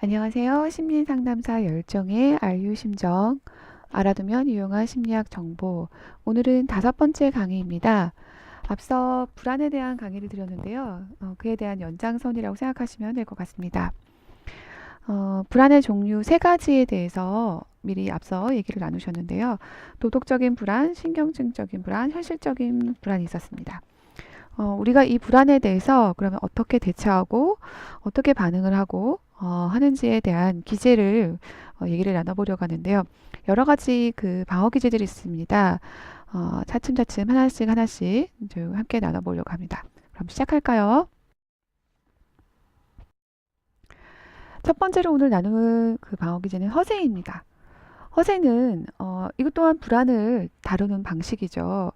안녕하세요. 심리상담사 열정의 알유심정, 알아두면 유용한 심리학 정보. 오늘은 5번째 강의입니다. 앞서 불안에 대한 강의를 드렸는데요. 그에 대한 연장선이라고 생각하시면 될 것 같습니다. 불안의 종류 3가지에 대해서 미리 앞서 얘기를 나누셨는데요. 도덕적인 불안, 신경증적인 불안, 현실적인 불안이 있었습니다. 우리가 이 불안에 대해서 그러면 어떻게 대처하고 어떻게 반응을 하고 하는지에 대한 기제를 얘기를 나눠보려고 하는데요. 여러 가지 그 방어 기제들이 있습니다. 차츰차츰 하나씩 이제 함께 나눠보려고 합니다. 그럼 시작할까요? 첫 번째로 오늘 나눌 그 방어 기제는 허세입니다. 허세는 이것 또한 불안을 다루는 방식이죠.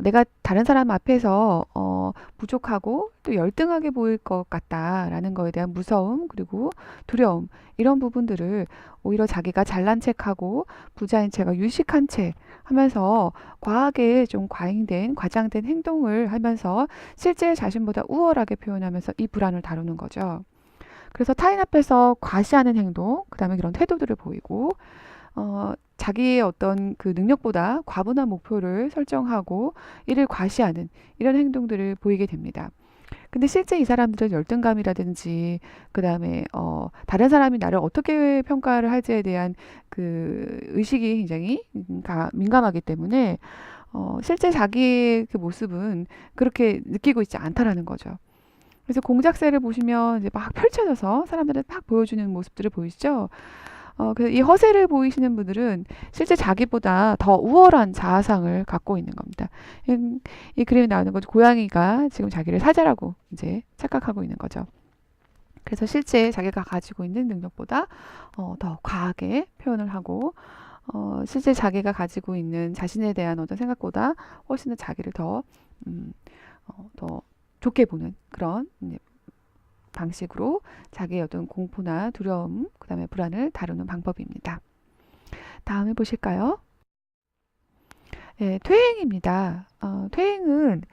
내가 다른 사람 앞에서 부족하고 또 열등하게 보일 것 같다라는 거에 대한 무서움 그리고 두려움 이런 부분들을 오히려 자기가 잘난 척하고 부자인 채가 유식한 채 하면서 과하게 좀 과장된 행동을 하면서 실제 자신보다 우월하게 표현하면서 이 불안을 다루는 거죠. 그래서 타인 앞에서 과시하는 행동, 그다음에 그런 태도들을 보이고 자기의 어떤 그 능력보다 과분한 목표를 설정하고 이를 과시하는 이런 행동들을 보이게 됩니다. 근데 실제 이 사람들은 열등감이라든지 그다음에 다른 사람이 나를 어떻게 평가를 할지에 대한 그 의식이 굉장히 민감하기 때문에 실제 자기의 그 모습은 그렇게 느끼고 있지 않다라는 거죠. 그래서 공작새를 보시면 이제 막 펼쳐져서 사람들은 막 보여주는 모습들을 보이시죠? 그래서 이 허세를 보이시는 분들은 실제 자기보다 더 우월한 자아상을 갖고 있는 겁니다. 이 그림에 나오는 거죠. 고양이가 지금 자기를 사자라고 이제 착각하고 있는 거죠. 그래서 실제 자기가 가지고 있는 능력보다 더 과하게 표현을 하고 실제 자기가 가지고 있는 자신에 대한 어떤 생각보다 훨씬 더 자기를 더 좋게 보는 그런 방식으로 자기의 어떤 공포나 두려움, 그 다음에 불안을 다루는 방법입니다. 다음에 보실까요? 네, 퇴행입니다. 퇴행은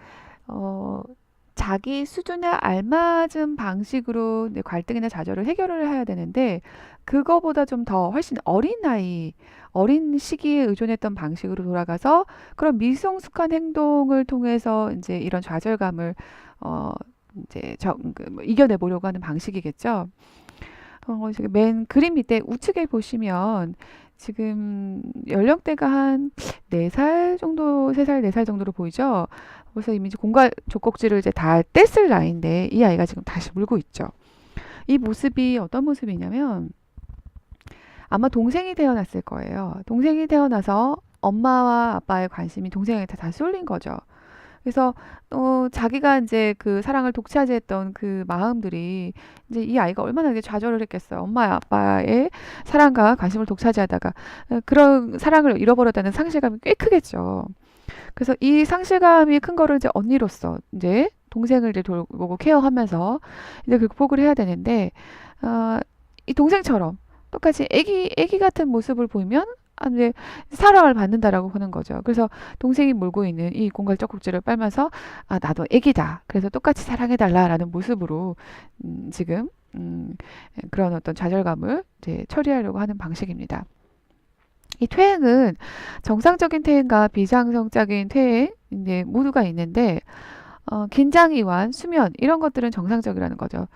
자기 수준에 알맞은 방식으로 갈등이나 좌절을 해결을 해야 되는데 그거보다 좀 더 훨씬 어린 시기에 의존했던 방식으로 돌아가서 그런 미성숙한 행동을 통해서 이제 이런 좌절감을 어, 이제 이겨내 보려고 하는 방식이겠죠. 지금 맨 그림 밑에 우측에 보시면 지금 연령대가 한 4살 정도, 3살, 4살 정도로 보이죠? 그래서 이미 이제 공갈 젖꼭지를 이제 다 뗐을 나이인데 이 아이가 지금 다시 물고 있죠. 이 모습이 어떤 모습이냐면 아마 동생이 태어났을 거예요. 동생이 태어나서 엄마와 아빠의 관심이 동생한테 다 쏠린 거죠. 그래서 자기가 이제 그 사랑을 독차지했던 그 마음들이 이제 이 아이가 얼마나 이제 좌절을 했겠어요. 엄마 아빠의 사랑과 관심을 독차지하다가 그런 사랑을 잃어버렸다는 상실감이 꽤 크겠죠. 그래서 이 상실감이 큰 거를 이제 언니로서 이제 동생을 이제 돌보고 케어하면서 이제 극복을 해야 되는데 어, 이 동생처럼 똑같이 애기 같은 모습을 보이면 이제 사랑을 받는다라고 하는 거죠. 그래서 동생이 몰고 있는 이 공갈 젖꼭지를 빨면서 나도 애기다. 그래서 똑같이 사랑해달라라는 모습으로 지금 그런 어떤 좌절감을 이제 처리하려고 하는 방식입니다. 이 퇴행은 정상적인 퇴행과 비정상적인 퇴행 이제 모두가 있는데 긴장 이완, 수면 이런 것들은 정상적이라는 거죠.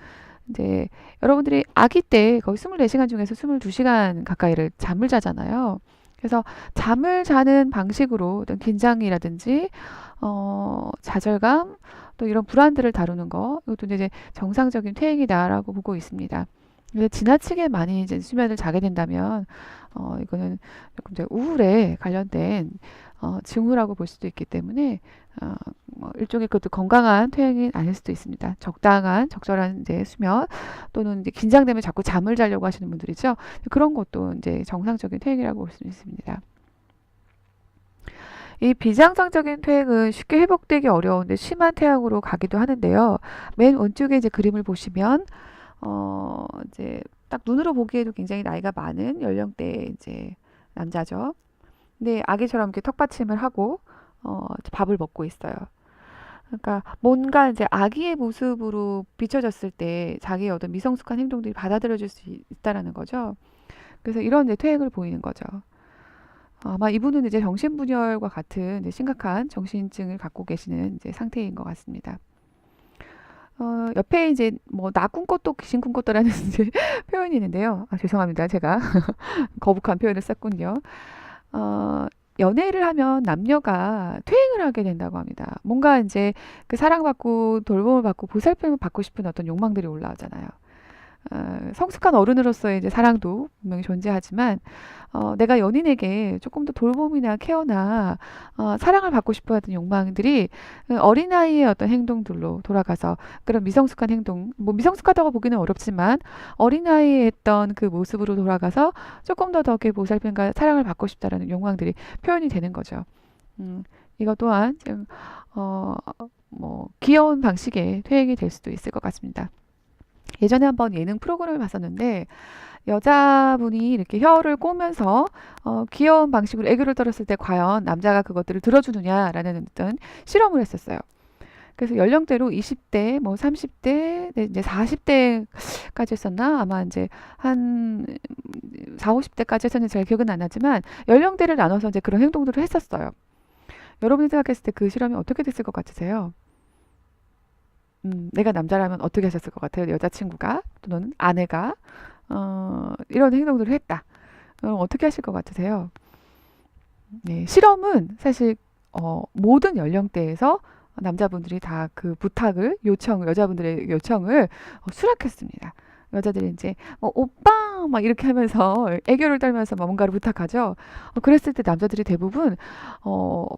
이제 여러분들이 아기 때 거의 24시간 중에서 22시간 가까이를 잠을 자잖아요. 그래서 잠을 자는 방식으로 어떤 긴장이라든지 좌절감 또 이런 불안들을 다루는 거 이것도 이제 정상적인 퇴행이다라고 보고 있습니다. 근데 지나치게 많이 이제 수면을 자게 된다면 이거는 조금 이제 우울에 관련된 징후라고 볼 수도 있기 때문에 일종의 그것도 건강한 퇴행이 아닐 수도 있습니다. 적절한 이제 수면 또는 이제 긴장되면 자꾸 잠을 자려고 하시는 분들이죠. 그런 것도 이제 정상적인 퇴행이라고 볼 수 있습니다. 이 비정상적인 퇴행은 쉽게 회복되기 어려운데 심한 퇴행으로 가기도 하는데요. 맨 왼쪽에 이제 그림을 보시면 이제 딱 눈으로 보기에도 굉장히 나이가 많은 연령대 이제 남자죠. 근데 아기처럼 이렇게 턱받침을 하고 밥을 먹고 있어요. 그러니까 뭔가 이제 아기의 모습으로 비춰졌을 때 자기의 어떤 미성숙한 행동들이 받아들여질 수 있다라는 거죠. 그래서 이런 이제 퇴행을 보이는 거죠. 아마 이분은 이제 정신분열과 같은 이제 심각한 정신증을 갖고 계시는 이제 상태인 것 같습니다. 옆에 이제 뭐 나 꿈꿨도 귀신 꿈꿨다라는 이제 표현이 있는데요. 아, 죄송합니다. 제가 거북한 표현을 썼군요. 어, 연애를 하면 남녀가 퇴행을 하게 된다고 합니다. 뭔가 이제 그 사랑받고 돌봄을 받고 보살핌을 받고 싶은 어떤 욕망들이 올라오잖아요. 성숙한 어른으로서의 이제 사랑도 분명히 존재하지만, 내가 연인에게 조금 더 돌봄이나 케어나 사랑을 받고 싶어 하는 욕망들이 어린아이의 어떤 행동들로 돌아가서 그런 미성숙한 행동, 뭐 미성숙하다고 보기는 어렵지만 어린아이의 했던 그 모습으로 돌아가서 조금 더 이렇게 보살핌과 사랑을 받고 싶다라는 욕망들이 표현이 되는 거죠. 이것 또한 좀, 어, 뭐 귀여운 방식의 퇴행이 될 수도 있을 것 같습니다. 예전에 한번 예능 프로그램을 봤었는데 여자분이 이렇게 혀를 꼬면서 귀여운 방식으로 애교를 떨었을 때 과연 남자가 그것들을 들어주느냐라는 어떤 실험을 했었어요. 그래서 연령대로 20대, 뭐 30대, 이제 40대까지 했었나? 아마 이제 한 4, 50대까지 했었는지 잘 기억은 안 나지만 연령대를 나눠서 이제 그런 행동들을 했었어요. 여러분이 생각했을 때 그 실험이 어떻게 됐을 것 같으세요? 내가 남자라면 어떻게 하셨을 것 같아요? 여자친구가 또는 아내가 이런 행동들을 했다. 어떻게 하실 것 같으세요? 네, 실험은 사실 모든 연령대에서 남자분들이 다 그 부탁을 여자분들의 요청을 수락했습니다. 여자들이 이제 오빠 막 이렇게 하면서 애교를 떨면서 막 뭔가를 부탁하죠. 그랬을 때 남자들이 대부분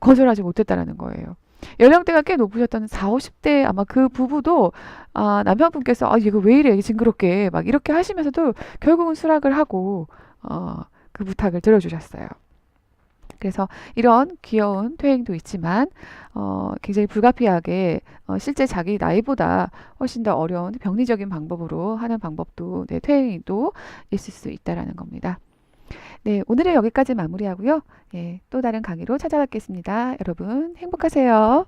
거절하지 못했다라는 거예요. 연령대가 꽤 높으셨던 4, 50대 아마 그 부부도 남편분께서 이거 왜 이래 징그럽게 막 이렇게 하시면서도 결국은 수락을 하고 그 부탁을 들어주셨어요. 그래서 이런 귀여운 퇴행도 있지만 굉장히 불가피하게 실제 자기 나이보다 훨씬 더 어려운 병리적인 방법으로 하는 방법도 네, 퇴행도 있을 수 있다라는 겁니다. 네, 오늘은 여기까지 마무리하고요. 예, 또 다른 강의로 찾아뵙겠습니다. 여러분 행복하세요.